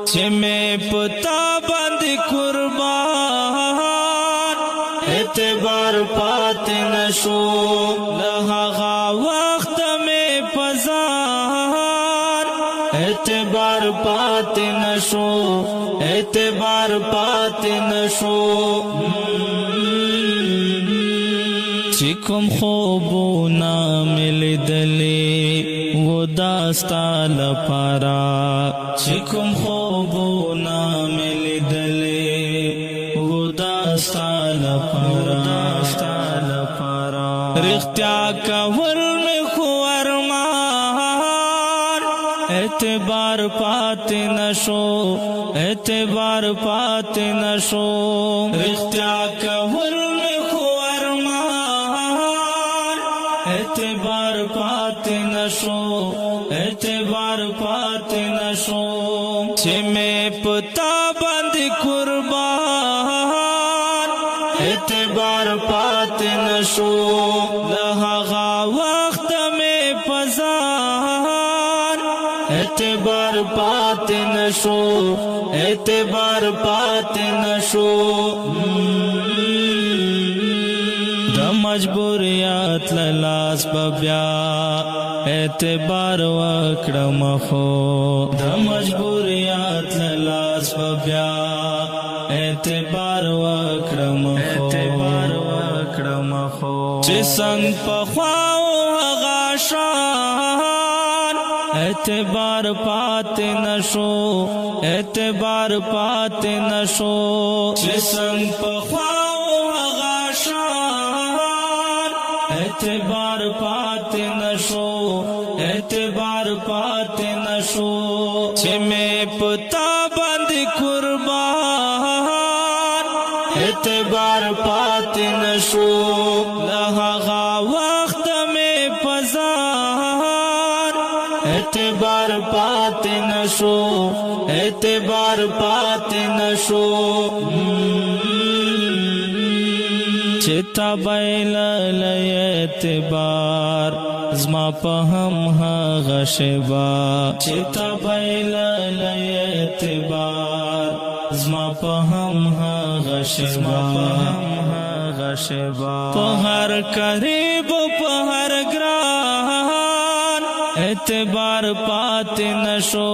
چې مې پتا باندې قربان اعتبار پات نشو له هغه وخت مې پزار اعتبار پات نشو اعتبار پات نشو چې کوم خوبونه مې لیدلې و داستا لپاره چې کوم خوبونه مې لیدلې و داستا لپاره رښتیا کول مې خو ارمان اعتبار پات نشو اعتبار پات نشو رښتیا کول مې خو ارمان اعتبار پات نشو اعتبار پات نشو چې مې پتا باندې قربان اعتبار پات نشو له هغه وخت مې پزار اعتبار پات نشو اعتبار پات نشو مجبوریات لاس بیا اعتبار وکړم خو د مجبوریات لاس بیا اعتبار وکړم خو چې څنګه په خواو هغه شان اعتبار پات نشو اعتبار پات نشو چې څنګه په خواو هغه شان اعتبار پات نشو اعتبار پات نشو چې مې پتا باندې قربان اعتبار پات نشو له هغه وخت مې پزار اعتبار پات نشو اعتبار پات نشو چتا بیل اعتبار زما په هم هغه شبا چتا بیل اعتبار زما په هم هغه شبا په هر قریب په هر ګران اعتبار پات نشو